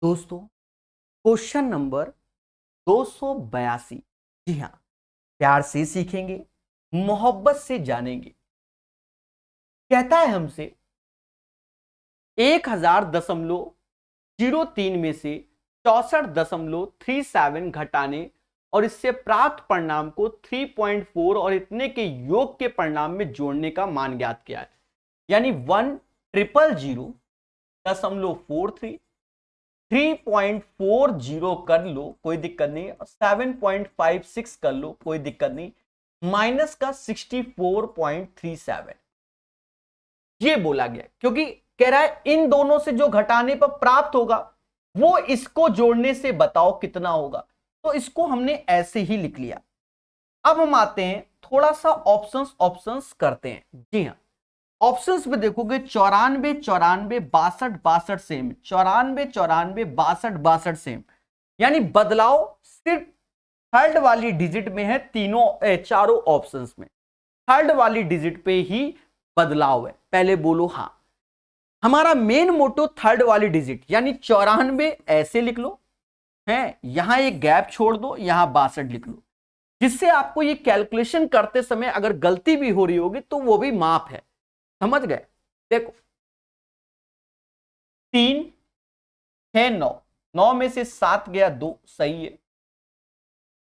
दोस्तों, question number 282। जी हाँ, प्यार से सीखेंगे, मोहब्बत से जानेंगे। कहता है हमसे 1000.03 में से 64.37 घटाने और इससे प्राप्त परिणाम को 3.4 और इतने के योग के परिणाम में जोड़ने का मान ज्ञात किया है। यानी 1000.43 3.40 कर लो कोई दिक्कत नहीं, 7.56 कर लो कोई दिक्कत नहीं, माइनस का 64.37 ये बोला गया क्योंकि कह रहा है इन दोनों से जो घटाने पर प्राप्त होगा वो इसको जोड़ने से बताओ कितना होगा। तो इसको हमने ऐसे ही लिख लिया। अब हम आते हैं थोड़ा सा ऑप्शंस करते हैं। जी हाँ, ऑप्शंस में देखोगे 94 94 62 62 सेम, 94 94 62 62 सेम, यानी बदलाव सिर्फ थर्ड वाली डिजिट में है। चारों ऑप्शंस में थर्ड वाली डिजिट पे ही बदलाव है। पहले बोलो हाँ। हमारा मेन मोटो थर्ड वाली डिजिट यानी 94 ऐसे लिख लो है, यहां एक गैप छोड़ दो, यहां 62 लिख लो, जिससे आपको ये कैलकुलेशन करते समय अगर गलती भी हो रही होगी तो वो भी माफ है। समझ गए? देखो 3 6 9, 9 में से 7 गया 2, सही है।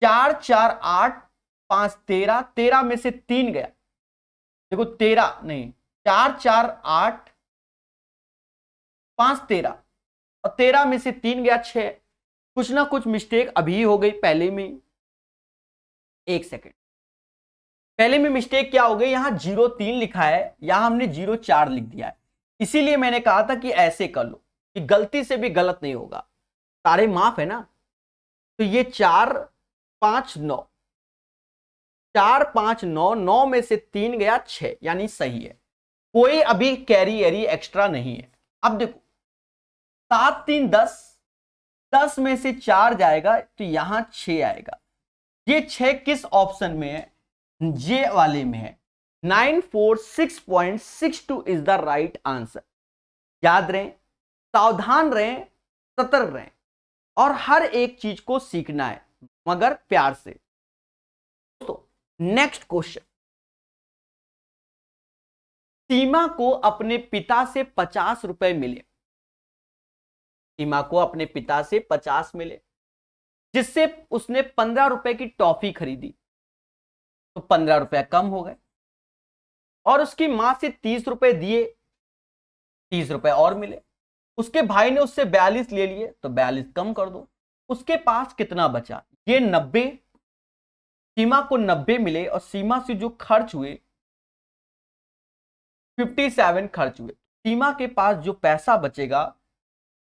4 4 8 5 13, 13 में से 3 गया, देखो 13 नहीं, 4 4 8 5 13 और 13 में से 3 गया 6। कुछ ना कुछ मिस्टेक अभी हो गई पहले में। एक सेकेंड, पहले में मिस्टेक क्या हो गई, यहां 03 लिखा है, यहां हमने 04 लिख दिया है। इसीलिए मैंने कहा था कि ऐसे कर लो कि गलती से भी गलत नहीं होगा। सारे माफ है ना? तो ये 4 5 9, 4 5 9, 9 में से 3 गया 6, यानी सही है। कोई अभी कैरी एरी एक्स्ट्रा नहीं है। अब देखो 7 3 10, 10 में से 4 जाएगा तो यहां 6 आएगा। ये 6 किस ऑप्शन में है? जे वाले में है। 946.62 इज द राइट आंसर। याद रहें, सावधान रहें, सतर्क रहें और हर एक चीज को सीखना है मगर प्यार से। तो नेक्स्ट क्वेश्चन, सीमा को अपने पिता से 50 रुपए मिले। सीमा को अपने पिता से 50 मिले जिससे उसने 15 रुपए की टॉफी खरीदी, तो 15 रुपए कम हो गए। और उसकी मां से 30 रुपए दिए, 30 रुपए और मिले। उसके भाई ने उससे 42 ले लिए, तो 42 कम कर दो। उसके पास कितना बचा? ये 90, सीमा को 90 मिले और सीमा से जो खर्च हुए 57 खर्च हुए। सीमा के पास जो पैसा बचेगा,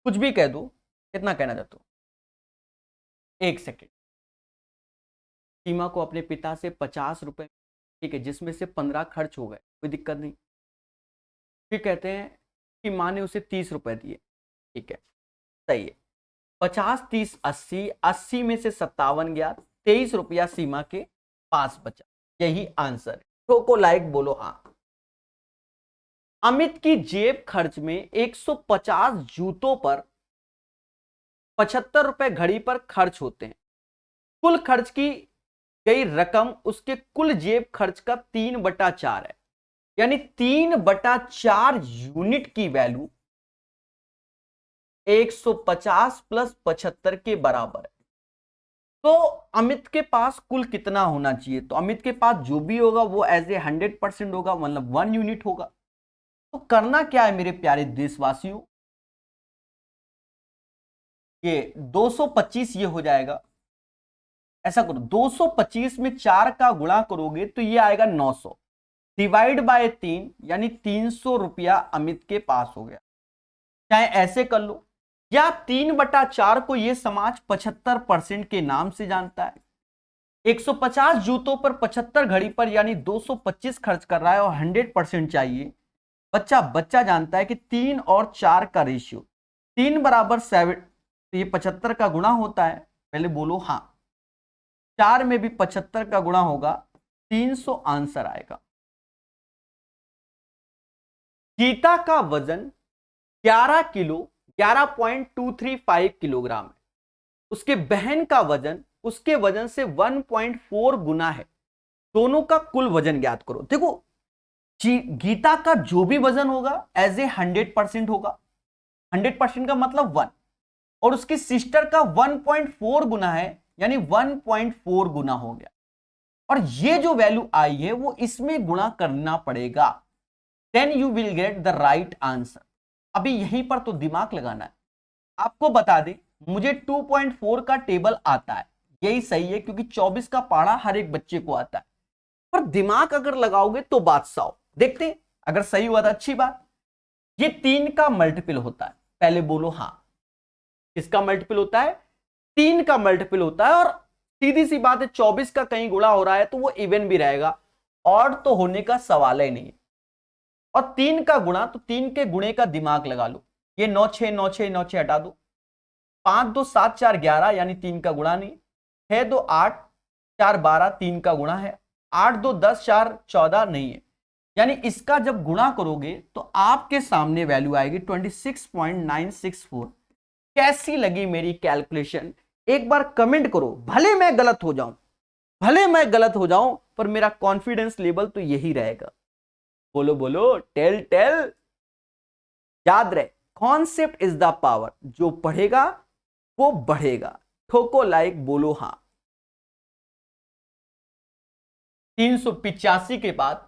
कुछ भी कह दो, कितना कहना चाहते हो? एक सेकेंड, सीमा को अपने पिता से 50 रुपए, ठीक है, जिसमें से 15 खर्च हो गए, कोई दिक्कत नहीं। फिर कहते हैं कि माँ ने उसे 30 रुपए दिए, ठीक है, सही है। 50 30 80, 80 में से 57 गया, 23 रुपया सीमा के पास बचा। यही आंसर है। ठोको लाइक, बोलो हाँ। अमित की जेब खर्च में 150 जूतों पर 75 रुपए घड़ी पर खर्च होते हैं। कुल खर्च की गई रकम उसके कुल जेब खर्च का 3/4 है, यानी 3/4 यूनिट की वैल्यू 150 प्लस 75 के बराबर है। तो अमित के पास कुल कितना होना चाहिए? तो अमित के पास जो भी होगा वो एज ए 100% होगा, मतलब 1 यूनिट होगा। तो करना क्या है मेरे प्यारे देशवासियों, ये 225 ये हो जाएगा। ऐसा करो, 225 में 4 का गुणा करोगे तो ये आएगा 900, डिवाइड बाय 3, यानी 300 रुपया अमित के पास हो गया। चाहे ऐसे कर लो, या 3/4 को ये समाज 75% के नाम से जानता है। 150 जूतों पर 75 घड़ी पर, यानी 225 खर्च कर रहा है और 100% चाहिए। बच्चा बच्चा जानता है कि 3 और 4 का रेशियो 3 बराबर 7, तो ये 75 का गुणा होता है। पहले बोलो हाँ। 4 में भी 75 का गुणा होगा, 300 आंसर आएगा। गीता का वजन 11 किलो 11.235 किलोग्राम है। उसके बहन का वजन उसके वजन से 1.4 गुना है। दोनों का कुल वजन ज्ञात करो। देखो गीता का जो भी वजन होगा एज ए 100% होगा। 100% का मतलब 1, और उसकी सिस्टर का 1.4 गुना है, यानी 1.4 गुना हो गया। और ये जो वैल्यू आई है वो इसमें गुणा करना पड़ेगा, then you will get the right answer. अभी यहीं पर तो दिमाग लगाना है। आपको बता दें, मुझे 2.4 का टेबल आता है, यही सही है क्योंकि 24 का पारा हर एक बच्चे को आता है। पर दिमाग अगर लगाओगे तो बात साफ। देखते हैं, अगर सही हुआ तो अच्छी बात। ये 3 का मल्टीपल होता है, पहले बोलो हाँ। किसका मल्टीपल होता है? 3 का मल्टीपल होता है। और सीधी सी बात है, 24 का कहीं गुणा हो रहा है तो वो इवन भी रहेगा, ऑड तो होने का सवाल ही नहीं है। और 3 का गुणा, तो 3 के गुणे का दिमाग लगा लो। ये 9 6 9 6 9 6 हटा दो, 5 2 7 4 11, यानी 3 का गुणा नहीं। 6 2 8 4 12, 3 का गुणा है। 8 2 10 4 14 नहीं है, यानी इसका जब गुणा करोगे तो आपके सामने वैल्यू आएगी 26.964। कैसी लगी मेरी कैलकुलेशन? एक बार कमेंट करो। भले मैं गलत हो जाऊं, पर मेरा कॉन्फिडेंस लेवल तो यही रहेगा। बोलो बोलो, टेल टेल। याद रहे, कॉन्सेप्ट इज द पावर। जो पढ़ेगा वो बढ़ेगा। ठोको लाइक, बोलो हाँ। 385 के बाद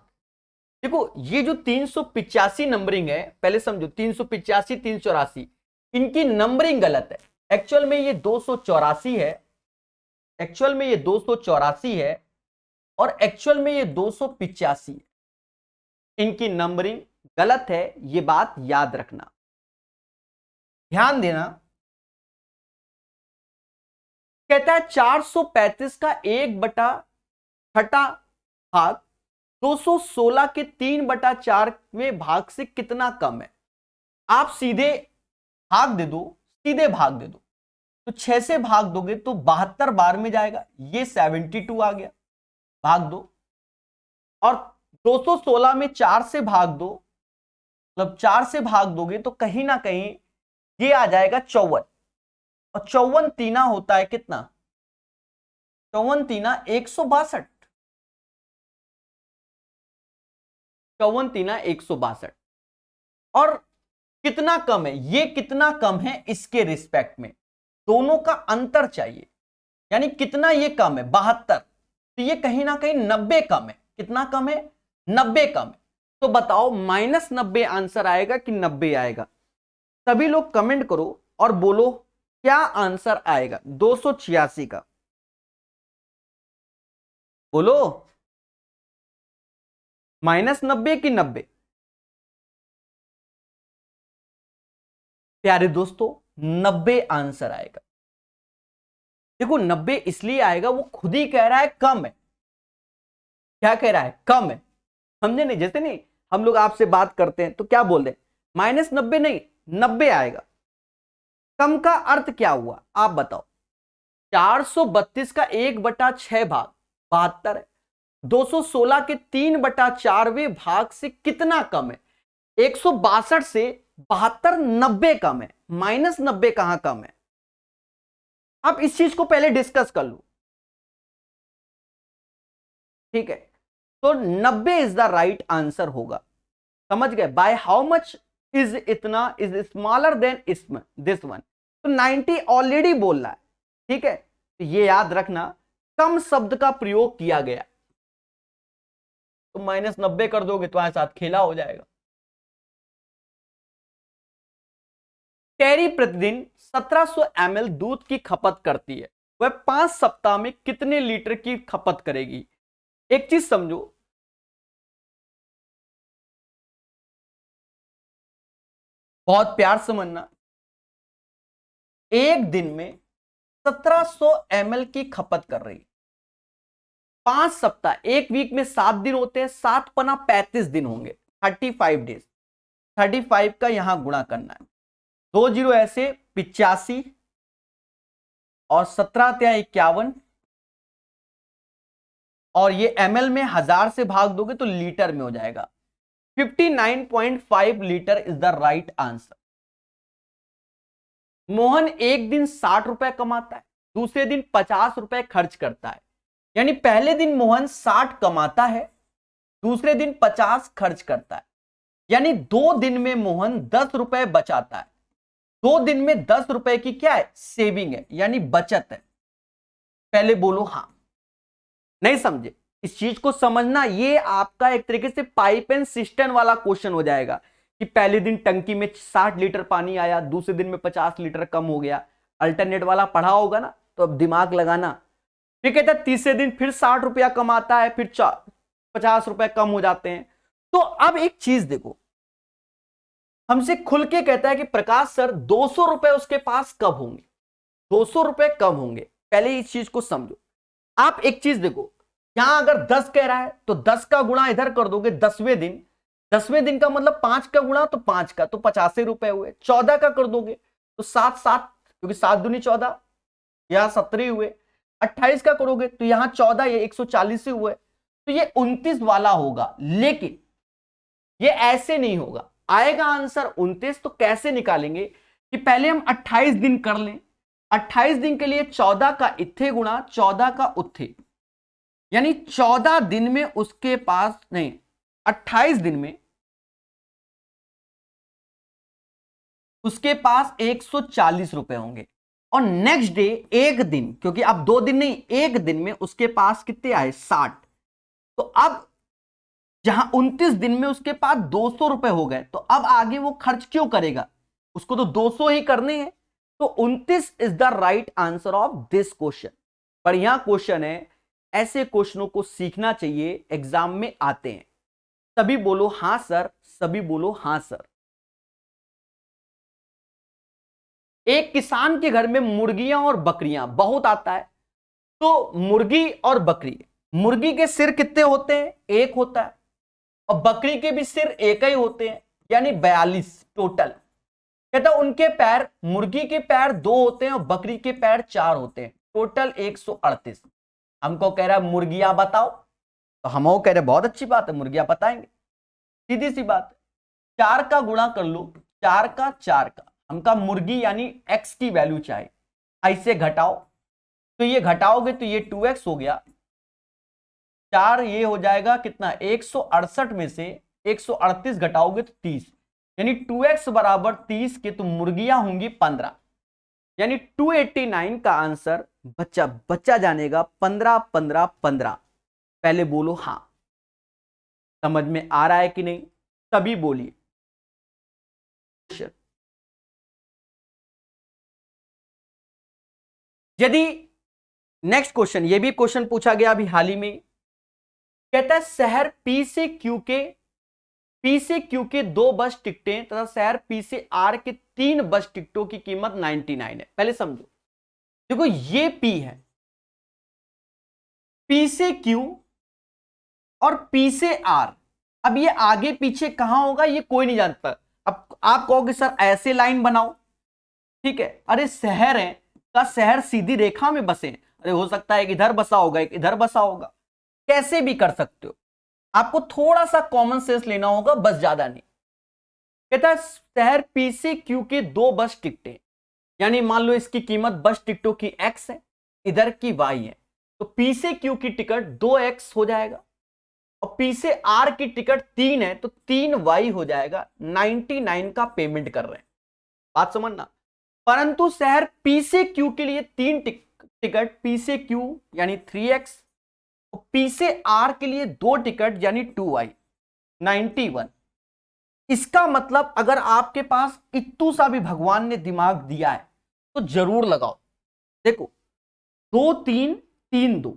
देखो, ये जो 385 नंबरिंग है, पहले समझो 385 384, इनकी नंबरिंग गलत है। एक्चुअल में ये 284 है, एक्चुअल में ये 284 है, और एक्चुअल में ये 285 है। इनकी नंबरिंग गलत है, ये बात याद रखना, ध्यान देना। कहता है 435 का 1/6 भाग 216 के 3/4वें भाग से कितना कम है? आप सीधे भाग दे दो, तो 6 से भाग दोगे तो 72 बार में जाएगा, ये 72 आ गया, भाग दो। और 216 में 4 से भाग दो, मतलब 4 से भाग दोगे तो कहीं ना कहीं ये आ जाएगा 54, और 54 तीना होता है कितना? 54 तीना 162, 54 तीना 162। और कितना कम है? ये कितना कम है इसके रिस्पेक्ट में, दोनों का अंतर चाहिए, यानी कितना ये कम है? 72, तो ये कहीं ना कहीं 90 कम है। कितना कम है? 90 कम है। तो बताओ -90 आंसर आएगा कि 90 आएगा? सभी लोग कमेंट करो और बोलो क्या आंसर आएगा 286 का। बोलो, -90 कि 90? प्यारे दोस्तों, 90 आंसर आएगा। देखो 90 इसलिए आएगा, वो खुद ही कह रहा है कम है। क्या कह रहा है? कम है। समझे नहीं? जैसे नहीं हम लोग आपसे बात करते हैं तो क्या बोल रहे हैं? -90 नहीं, 90 आएगा। कम का अर्थ क्या हुआ आप बताओ? 432 का 1/6 भाग 72 है। 216 के 3/4वें भाग से कितना कम है? 162 से 72 90 कम है, -90 कहां कम है? आप इस चीज को पहले डिस्कस कर लो, ठीक है? तो 90 इज द राइट आंसर होगा। समझ गए? बाय हाउ मच इज इतना is smaller than this one. तो 90 ऑलरेडी बोल रहा है, ठीक है? तो ये याद रखना, कम शब्द का प्रयोग किया गया। तो -90 कर दोगे तो तुम्हारे साथ खेला हो जाएगा। कैरी प्रतिदिन 1700 ml दूध की खपत करती है, वह 5 सप्ताह में कितने लीटर की खपत करेगी? एक चीज समझो, बहुत प्यार समझना। एक दिन में 1700 ml की खपत कर रही है, 5 सप्ताह, एक वीक में 7 दिन होते हैं, 7 पना 35 दिन होंगे, 35 डेज। 35 का यहां गुणा करना है, 2 जीरो ऐसे 85, और 17 त्या 51, और ये ml में 1000 से भाग दोगे तो लीटर में हो जाएगा। 59.5 litre is the right answer. Mohan एक दिन 60 रुपए कमाता है, दूसरे दिन 50 रुपए खर्च करता है। यानी पहले दिन मोहन 60 कमाता है, दूसरे दिन 50 खर्च करता है। यानी 2 दिन में मोहन 10 रुपए बचाता है। 2 दिन में 10 रुपए की क्या है? सेविंग है, यानी बचत है। पहले बोलो हां। नहीं समझे? इस चीज को समझना, ये आपका एक तरीके से पाइप एंड सिस्टम वाला क्वेश्चन हो जाएगा कि पहले दिन टंकी में 60 लीटर पानी आया, दूसरे दिन में 50 लीटर कम हो गया। अल्टरनेट वाला पढ़ा होगा ना, तो अब दिमाग लगाना। फिर कहता है तीसरे दिन फिर 60 रुपया कमाता है, फिर 50 रुपए कम हो जाते हैं। तो अब एक चीज देखो, हमसे खुल के कहता है कि प्रकाश सर 200 रुपए उसके पास कब होंगे? 200 रुपए कब होंगे? पहले इस चीज को समझो। आप एक चीज देखो, यहां अगर 10 कह रहा है तो 10 का गुणा इधर कर दोगे 10वें दिन। 10वें दिन का मतलब 5 का गुणा तो 5 का, तो 85 रुपए हुए। 14 का कर दोगे तो 7 7, क्योंकि 7 दूनी 14, यहां 17 हुए। 28 का करोगे तो यहां 14, ये 140 ही हुए। तो ये 29 वाला होगा, लेकिन ये ऐसे नहीं होगा। आएगा आंसर 29, तो कैसे निकालेंगे कि पहले हम 28 दिन कर लें। 28 दिन के लिए 14 का इत्थे गुणा 14 का उत्थे, यानी 14 दिन में उसके पास नहीं, 28 दिन में उसके पास 140 रुपए होंगे। और नेक्स्ट डे एक दिन, क्योंकि अब 2 दिन नहीं, एक दिन में उसके पास कितने आए? 60। तो अब जहां 29 दिन में उसके पास 200 रुपए हो गए, तो अब आगे वो खर्च क्यों करेगा? उसको तो 200 ही करने हैं। तो 29 is the right answer of this question. बढ़िया क्वेश्चन है, ऐसे क्वेश्चनों को सीखना चाहिए, एग्जाम में आते हैं। सभी बोलो हां सर, सभी बोलो हां सर। एक किसान के घर में मुर्गियां और बकरियां बहुत आता है, तो मुर्गी और बकरी, मुर्गी के सिर कितने होते हैं? एक होता है, और बकरी के भी सिर एक ही होते हैं, यानी 42 टोटल। कहता उनके पैर, मुर्गी के पैर 2 होते हैं और बकरी के पैर 4 होते हैं, टोटल 138। हमको कह रहा है मुर्गियां बताओ, तो हम वो कह रहे बहुत अच्छी बात है, मुर्गियां बताएंगे, सीधी सी बात है। 4 का गुणा कर लो, 4 का 4 का, हमका मुर्गी यानी x की वैल्यू चाहिए। ऐसे घटाओ, तो ये घटाओगे तो ये 2x हो गया। 4 ये हो जाएगा कितना? 168 में से 138 घटाओगे तो 30, यानी 2x बराबर 30 के, तो मुर्गियां होंगी 15, यानी 289 का आंसर बच्चा जानेगा 15 15 15। पहले बोलो हां। समझ में आ रहा है कि नहीं? सभी बोलिए। यदि नेक्स्ट क्वेश्चन, ये भी क्वेश्चन पूछा गया अभी हाल ही में, कहता है शहर पी से क्यू के 2 बस टिकटें तथा शहर पी से आर के 3 बस टिकटों की कीमत 99 है। पहले समझो, देखो ये पी है, पी से क्यू और पी से आर। अब ये आगे पीछे कहां होगा ये कोई नहीं जानता। अब आप कहोगे सर ऐसे लाइन बनाओ, ठीक है, अरे शहर है का शहर सीधी रेखा में बसे, अरे हो सकता है एक इधर बसा होगा एक इधर बसा होगा, कैसे भी कर सकते हो। आपको थोड़ा सा कॉमन सेंस लेना होगा, बस ज्यादा नहीं। कहता है शहर पी से क्यू के 2 बस टिकटें, यानी मान लो इसकी कीमत बस टिकटों की x है, इधर की y है, तो पी से क्यू की टिकट 2x हो जाएगा, और पी से आर की टिकट 3 है तो 3y हो जाएगा। 99 का पेमेंट कर रहे हैं, बात समझना। परंतु शहर पी से क्यू के लिए 3 टिकट, पी से क्यू यानी 3x, और पी से आर के लिए 2 टिकट यानी 2y, 91। इसका मतलब अगर आपके पास इत्तू सा भी भगवान ने दिमाग दिया है तो जरूर लगाओ। देखो 2 3 3 2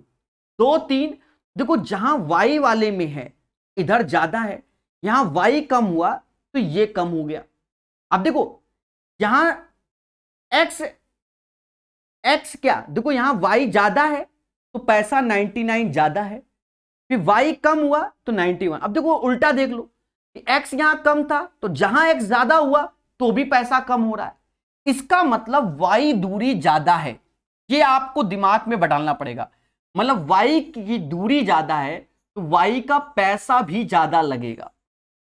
2 3, देखो जहां y वाले में है इधर ज्यादा है, यहां y कम हुआ तो ये कम हो गया। अब देखो यहां x क्या, देखो यहां y ज्यादा है तो पैसा 99 ज्यादा है, फिर y कम हुआ तो 91। अब देखो उल्टा देख लो, x यहां कम था तो जहां x ज्यादा हुआ तो भी पैसा कम हो रहा है। इसका मतलब y दूरी ज्यादा है, ये आपको दिमाग में बैठाना पड़ेगा। मतलब y की दूरी ज्यादा है तो y का पैसा भी ज्यादा लगेगा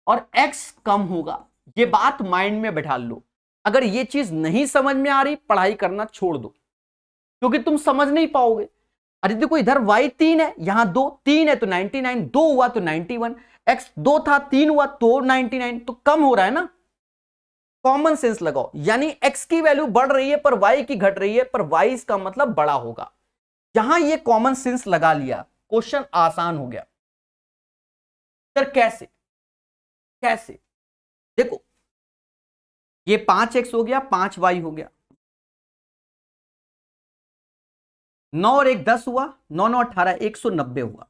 और x कम होगा, ये बात माइंड में बैठा लो। अगर ये चीज नहीं समझ में आ रही, पढ़ाई करना छोड़ दो, क्योंकि तुम समझ नहीं पाओगे। अरे देखो इधर y 3 है, यहां 2, 3 है तो 99, 2 हुआ तो 91, x 2 था 3 हुआ तो 99, तो कम हो रहा है ना। कॉमन सेंस लगाओ, यानी x की वैल्यू बढ़ रही है पर y की घट रही है, पर y इसका मतलब बड़ा होगा। यहां ये कॉमन सेंस लगा लिया, क्वेश्चन आसान हो गया। सर कैसे? कैसे? देखो ये 5x हो गया, 5y हो गया, 9 और 1 10 हुआ, 9 9 18, 190 हुआ,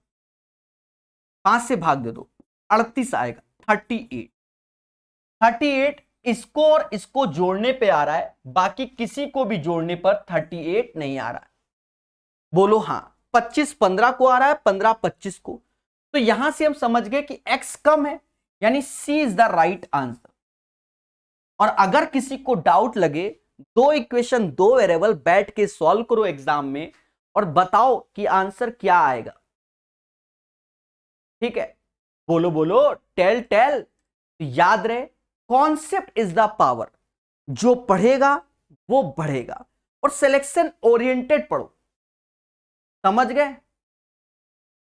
5 से भाग दे दो, 38 आएगा, 38। 38 इसको और इसको जोड़ने पे आ रहा है, बाकी किसी को भी जोड़ने पर 38 नहीं आ रहा है। बोलो हाँ। 25 15 को आ रहा है, 15 25 को। तो यहां से हम समझ गए कि x कम है, यानी C is the right answer. और अगर किसी को डाउट लगे, दो इक्वेशन दो वेरिएबल बैठ के सॉल्व करो एग्जाम में और बताओ कि आंसर क्या आएगा। ठीक है, बोलो बोलो, टेल टेल। तो याद रहे, कॉन्सेप्ट इज द पावर। जो पढ़ेगा वो बढ़ेगा, और सिलेक्शन ओरिएंटेड पढ़ो। समझ गए?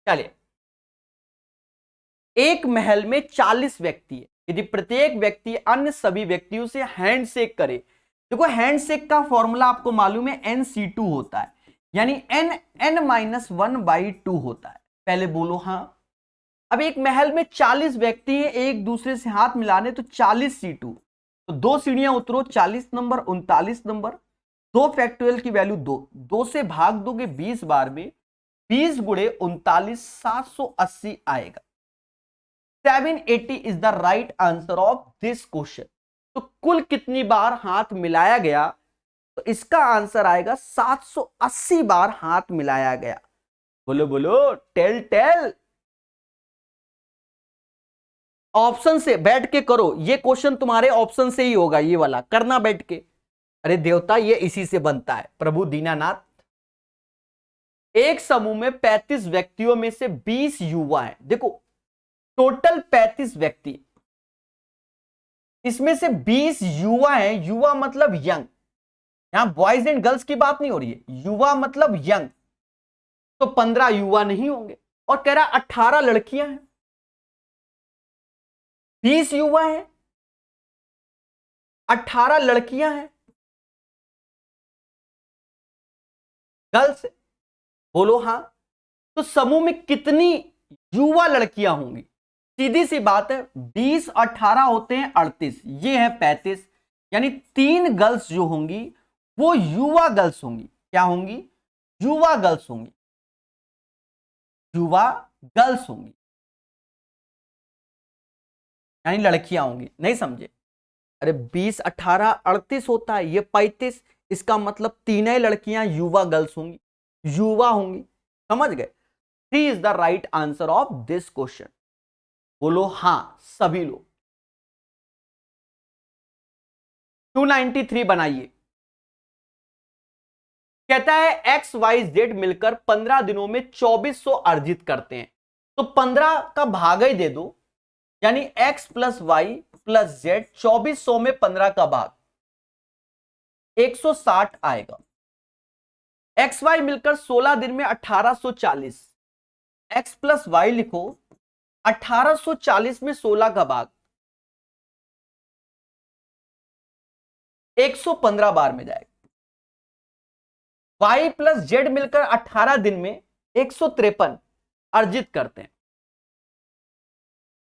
चलिए, एक महल में 40 व्यक्ति है, यदि प्रत्येक व्यक्ति अन्य सभी व्यक्तियों से हैंडशेक करे। देखो हैंडशेक का फॉर्मूला आपको मालूम है, NC2 होता है, यानी n-1/2 होता है। पहले बोलो हाँ। अब एक महल में 40 व्यक्ति हैं, एक दूसरे से हाथ मिलाने, तो 40 C2, तो 2 सीढ़ियां उतरो, 40 नंबर 39 नंबर, 2 फैक्टोरियल की वैल्यू 2, 2 से भाग दोगे 20 बार में, 20 गुणे 39, 780 आएगा। 780 is the right answer of this question. तो कुल कितनी बार हाथ मिलाया गया? तो इसका आंसर आएगा 780 बार हाथ मिलाया गया। बोलो बोलो, टेल टेल। ऑप्शन से बैठ के करो, ये क्वेश्चन तुम्हारे ऑप्शन से ही होगा, ये वाला करना बैठ के। अरे देवता, ये इसी से बनता है। प्रभु दीनानाथ, एक समूह में 35 व्यक्तियों में से 20 युवा हैं। देखो टोटल 35 व्यक्ति, इसमें से 20 युवा हैं। युवा मतलब यंग, यहां बॉयज एंड गर्ल्स की बात नहीं हो रही है, युवा मतलब यंग। तो 15 युवा नहीं होंगे। और कह रहा 18 लड़कियां हैं, 20 युवा हैं, 18 लड़कियां हैं, गर्ल्स। बोलो हाँ। तो समूह में कितनी युवा लड़कियां होंगी? सीधी सी बात है, 20 18 होते हैं 38, ये है 35, यानी 3 गर्ल्स जो होंगी वो युवा गर्ल्स होंगी। क्या होंगी? युवा गर्ल्स होंगी, युवा गर्ल्स होंगी, यानी लड़कियां होंगी। नहीं समझे? अरे 20 18 38 होता है, ये 35, इसका मतलब तीनों लड़कियां युवा गर्ल्स होंगी, युवा होंगी। समझ गए? 3 is the right answer of this question. बोलो हां सभी लोग। 293 बनाइए। कहता है एक्स वाई जेड मिलकर 15 दिनों में 2400 अर्जित करते हैं, तो 15 का भाग ही दे दो, यानी x plus y plus z, 2400 में 15 का भाग 160 आएगा। एक्स वाई मिलकर 16 दिन में 1840, एक्स प्लस वाई लिखो, 1840 में 16 का भाग 115 बार में जाएगा। वाई प्लस जेड मिलकर 18 दिन में 153 अर्जित करते हैं,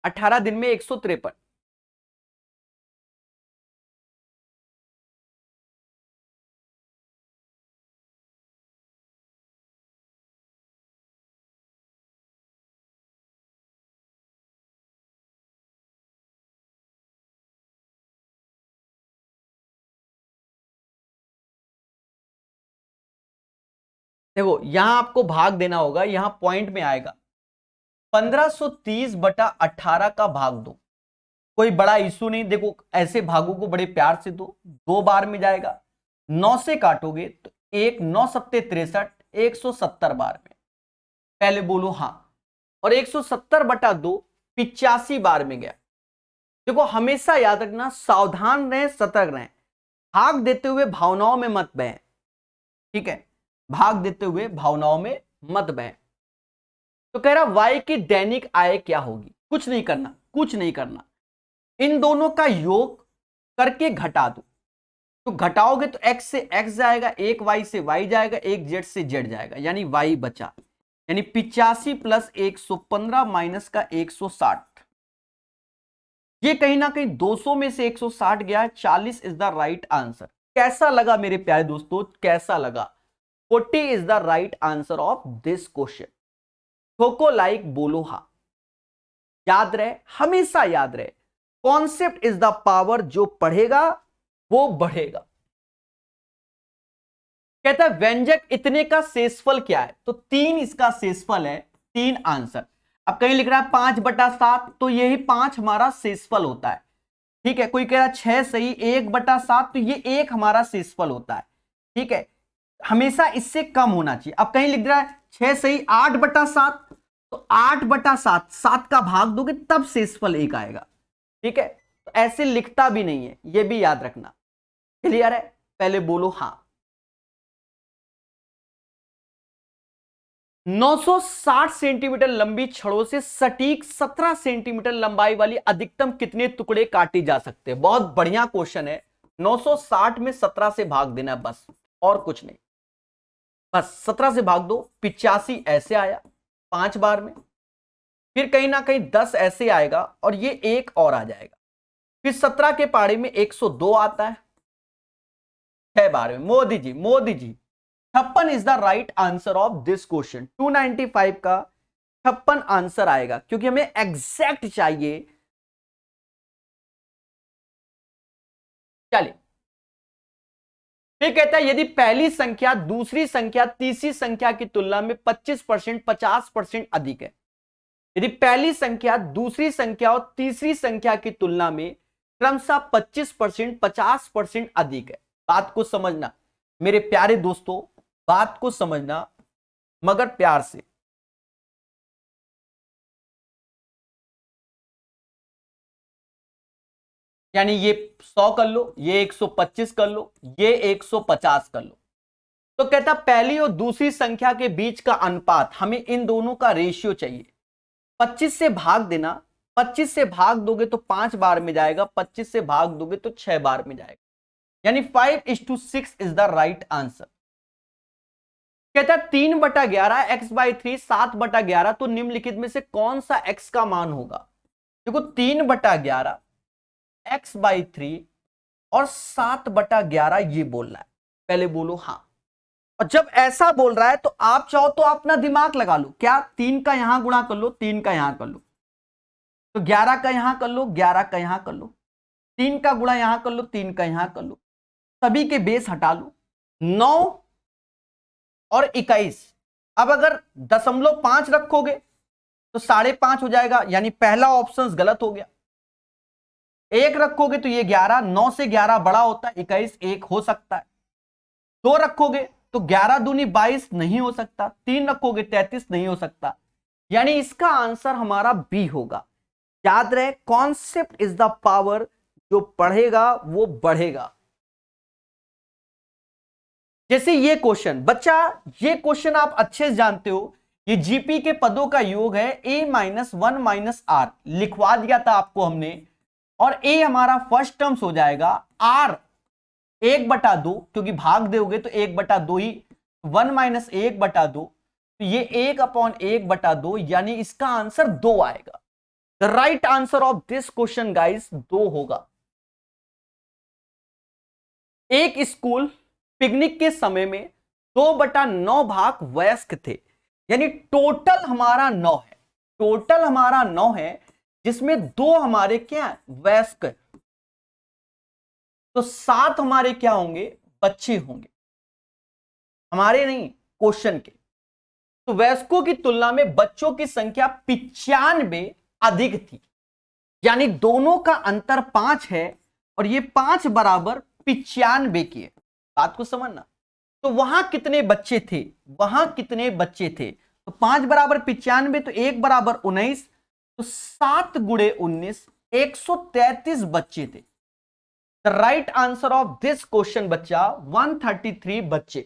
18 दिन में 153। देखो यहां आपको भाग देना होगा, यहां पॉइंट में आएगा 1530 बटा 18 का भाग दो। कोई बड़ा इशू नहीं, देखो ऐसे भागों को बड़े प्यार से दो बार में जाएगा। 9 से काटोगे तो 1 9 सत्ते 63, 170 बार में। पहले बोलो हाँ। और 170 बटा 2 85 बार में गया। देखो हमेशा याद रखना, सावधान रहें, सतर्क रहें। भाग देते हुए भावनाओं में मत बहें, ठीक है, भाग देते हुए भावनाओं में मत बहें। तो कह रहा y की दैनिक आय क्या होगी, कुछ नहीं करना, कुछ नहीं करना, इन दोनों का योग करके घटा दो। तो घटाओगे तो x से x जाएगा, एक y से y जाएगा, एक z से z जाएगा, यानी y बचा, यानी 85 प्लस 115 माइनस का 160। ये कहीं ना कहीं 200 में से 160 गया है, 40 इज द राइट आंसर। कैसा लगा मेरे प्यारे दोस्तों, कैसा लगा? 40 is the right answer of this question. ठोको लाइक, बोलो हा। याद रहे, हमेशा याद रहे, कॉन्सेप्ट इज द पावर, जो पढ़ेगा वो बढ़ेगा। कहता है व्यंजक इतने का शेषफल क्या है, तो 3 इसका शेषफल है, 3 आंसर। अब कहीं लिख रहा है 5/7, तो यही 5 हमारा शेषफल होता है, ठीक है। कोई कह रहा है 6 सही, 1/7, तो ये 1 हमारा शेषफल होता है, ठीक है। हमेशा इससे कम होना चाहिए। अब कहीं लिख रहा है 6 सही 8/7, तो 8/7, 7 का भाग दोगे तब शेषफल 1 आएगा, ठीक है। तो ऐसे लिखता भी नहीं है, ये भी याद रखना। क्लियर है? पहले बोलो हाँ। 960 सेंटीमीटर लंबी छड़ों से सटीक 17 सेंटीमीटर लंबाई वाली अधिकतम कितने टुकड़े काटे जा सकते हैं? बहुत बढ़िया क्वेश्चन है। 960 में 17 से भाग देना, बस और कुछ नहीं, बस 17 से भाग दो। 85 ऐसे आया 5 बार में, फिर कहीं ना कहीं 10 ऐसे आएगा और ये एक और आ जाएगा, फिर 17 के पाड़े में 102 आता है 6 बार में। Modi ji, Modi ji, 56 is the right answer of this question. 295 का 56 आंसर आएगा, क्योंकि हमें एग्जैक्ट चाहिए। चलिए, फिर कहता है यदि पहली संख्या दूसरी संख्या तीसरी संख्या की तुलना में 25%, 50% अधिक है। यदि पहली संख्या दूसरी संख्या और तीसरी संख्या की तुलना में क्रमशः 25%, 50% अधिक है। बात को समझना मेरे प्यारे दोस्तों, बात को समझना मगर प्यार से। यानी ये 100 कर लो, ये 125 कर लो, ये 150 कर लो। तो कहता पहली और दूसरी संख्या के बीच का अनुपात, हमें इन दोनों का रेशियो चाहिए। 25 से भाग देना, 25 से भाग दोगे तो 5 बार में जाएगा, 25 से भाग दोगे तो 6 बार में जाएगा, यानी 5:6 इज द राइट आंसर। कहता है 3/11 x/3 7/11, तो निम्नलिखित में से कौन सा x का मान होगा? देखो 3/11 x/3 और 7/11 ये बोल रहा है, पहले बोलो हाँ। और जब ऐसा बोल रहा है तो आप चाहो तो अपना दिमाग लगा लो, क्या 3 का यहां गुणा कर लो, 3 का यहां कर लो, तो 11 का यहां कर लो, 11 का यहां कर लो, 3 का गुणा यहां कर लो, 3 का यहां कर लो, सभी के बेस हटा लो, 9 और 21। अब अगर 0.5 रखोगे तो 5.5 हो जाएगा, यानी पहला ऑप्शन गलत हो गया। 1 रखोगे तो ये 11, 9 से 11 बड़ा होता है 21, 1 हो सकता है। 2 रखोगे तो 11 दूनी 22 नहीं हो सकता, 3 रखोगे 33 नहीं हो सकता, यानी इसका आंसर हमारा बी होगा। याद रहे, कॉन्सेप्ट इज द पावर, जो पढ़ेगा वो बढ़ेगा। जैसे ये क्वेश्चन, बच्चा ये क्वेश्चन आप अच्छे से जानते हो, ये जीपी के पदों का योग है a-1 - r, लिखवा दिया था आपको हमने, और a हमारा फर्स्ट टर्म्स हो जाएगा, r 1/2, क्योंकि भाग दोगे तो 1/2 ही, 1 - 1/2, तो ये 1/1/2, यानी इसका आंसर 2 आएगा। The right answer of this question guys 2 होगा। एक स्कूल पिकनिक के समय में 2/9 भाग वयस्क थे, यानी टोटल हमारा 9 है, टोटल हमारा 9 है, जिसमें 2 हमारे क्या है, वयस्क, तो 7 हमारे क्या होंगे, बच्चे होंगे, हमारे नहीं क्वेश्चन के। तो वयस्कों की तुलना में बच्चों की संख्या 95 अधिक थी, यानी दोनों का अंतर 5 है, और ये 5 बराबर 95 की है। बात को समझना, तो वहां कितने बच्चे थे, वहां कितने बच्चे थे, तो 5 बराबर 95, तो 1 बराबर 19, तो 7 × 19 133 बच्चे थे। The the right answer of this question बच्चा 133 बच्चे,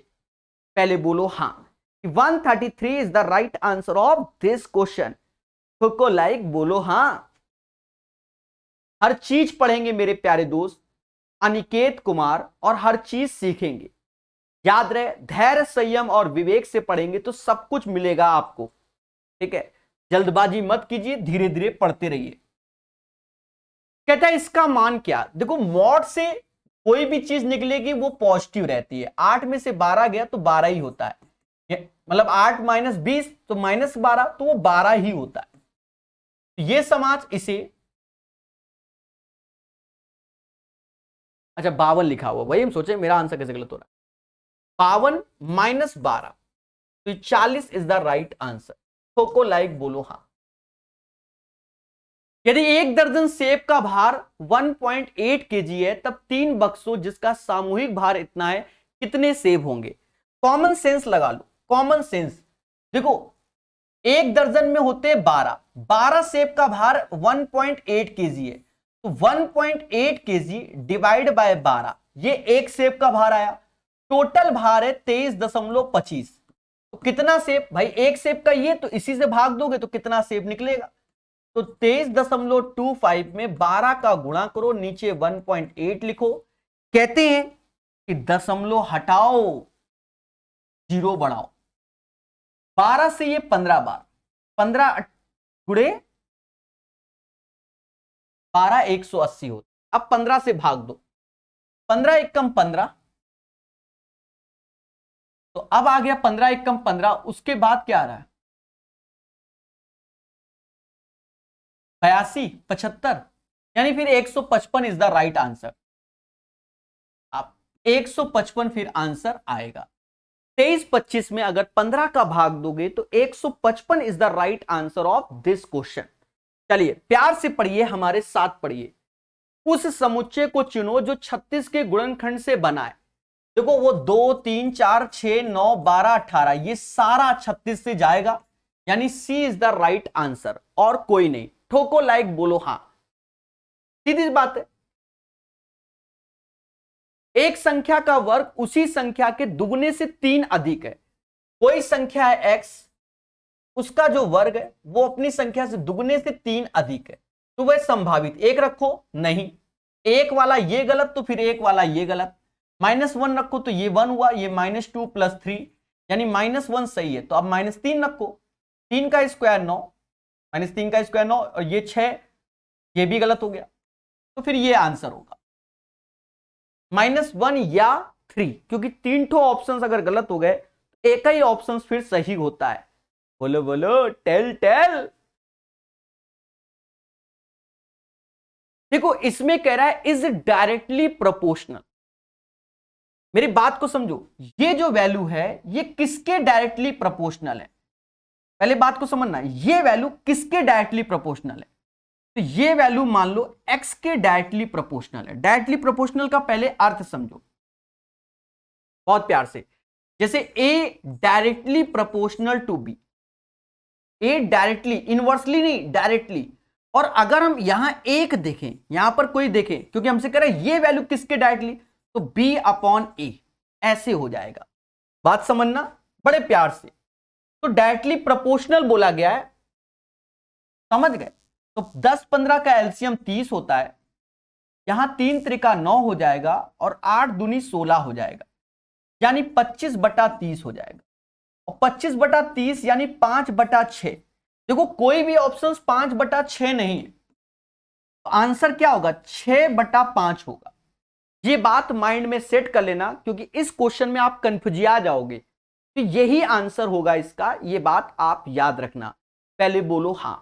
पहले बोलो हां, 133 is the right answer of this question. को लाइक बोलो हां। हर चीज पढ़ेंगे मेरे प्यारे दोस्त, अनिकेत कुमार, और हर चीज सीखेंगे। याद रहे, धैर्य संयम और विवेक से पढ़ेंगे तो सब कुछ मिलेगा आपको, ठीक है। जल्दबाजी मत कीजिए, धीरे धीरे पढ़ते रहिए। कहता है इसका मान क्या, देखो मॉड से कोई भी चीज निकलेगी वो पॉजिटिव रहती है। 8 में से 12 गया तो 12 ही होता है, मतलब 8 माइनस 20 तो माइनस 12, तो वो 12 ही होता है। ये समाज इसे, अच्छा 52 लिखा हुआ, वही हम सोचे मेरा आंसर कैसे गलत हो रहा है। 52 माइनस 12 तो 40 इज द राइट आंसर। को लाइक बोलो हां। यदि 1 दर्जन सेब का भार 1.8 केजी है, तब 3 बक्सों जिसका सामूहिक भार इतना है, कितने सेब होंगे। कॉमन सेंस लगा लो, कॉमन सेंस। देखो 1 दर्जन में होते 12 सेब का भार 1.8 केजी है, तो 1.8 केजी डिवाइड बाय 12, ये एक सेब का भार आया। टोटल भार है 23.25, तो कितना सेब भाई, एक सेब का ये, तो इसी से भाग दोगे तो कितना सेब निकलेगा। तो 23.25 में 12 का गुणा करो, नीचे 1.8 लिखो। कहते हैं कि दशमलव हटाओ, जीरो बढ़ाओ। 12 से ये 15 बार, 15 गुणे 12 180 होता। अब 15 से भाग दो, 15 एकम 15, तो अब आ गया 15 एकम 15। उसके बाद क्या आ रहा है, 82, 75, यानी फिर 155 इज द राइट आंसर। आप 155 फिर आंसर आएगा। 23-25 में अगर 15 का भाग दोगे तो 155 is the right answer of this question. चलिए प्यार से पढ़िए, हमारे साथ पढ़िए। उस समुच्चय को चुनो जो 36 के गुणनखंड से बना है। देखो वो 2 3 4 6 9 12 18, ये सारा 36 से जाएगा, यानी सी इज द राइट आंसर, और कोई नहीं। ठोको लाइक बोलो हां। सीधी बात है, एक संख्या का वर्ग उसी संख्या के दुगने से 3 अधिक है। कोई संख्या है x, उसका जो वर्ग है वो अपनी संख्या से दुगने से 3 अधिक है, तो वह संभावित। एक रखो नहीं, एक वाला ये गलत, तो फिर एक वाला ये गलत। -1 रखो तो ये 1 हुआ, ये -2 + 3 यानी -1 सही है। तो अब -3 रखो, 3 का स्क्वायर 9, -3 का स्क्वायर 9, और ये 6, ये भी गलत हो गया, तो फिर ये आंसर होगा -1 या 3, क्योंकि 3 ठो ऑप्शंस अगर गलत हो गए तो एक ही ऑप्शन फिर सही होता है। बोलो बोलो, टेल टेल। देखो इसमें कह रहा है इज डायरेक्टली प्रोपोर्शनल। मेरी बात को समझो, ये जो वैल्यू है ये किसके डायरेक्टली प्रोपोर्शनल है, पहले बात को समझना। ये वैल्यू किसके डायरेक्टली प्रोपोर्शनल है, तो ये वैल्यू मान लो x के डायरेक्टली प्रोपोर्शनल है। डायरेक्टली प्रोपोर्शनल का पहले अर्थ समझो बहुत प्यार से। जैसे a directly proportional to b, a directly, inversely नहीं, डायरेक्टली। और अगर हम यहां एक देखें, यहां पर कोई देखें, क्योंकि हमसे कह रहे हैं ये वैल्यू किसके डायरेक्टली, तो b/a ऐसे हो जाएगा। बात समझना बड़े प्यार से। तो डायरेक्टली प्रोपोर्शनल बोला गया है, समझ गए। तो 10-15 का एलसीएम 30 होता है, यहां 3 त्रिका 9 हो जाएगा, और 8 दूनी 16 हो जाएगा, यानी 25/30 हो जाएगा। और 25/30 यानी 5/6। देखो कोई भी ऑप्शन 5/6 नहीं है, तो आंसर क्या होगा, 6/5 होगा। ये बात माइंड में सेट कर लेना, क्योंकि इस क्वेश्चन में आप कंफ्यूजिया जाओगे, तो यही आंसर होगा इसका। ये बात आप याद रखना। पहले बोलो हां।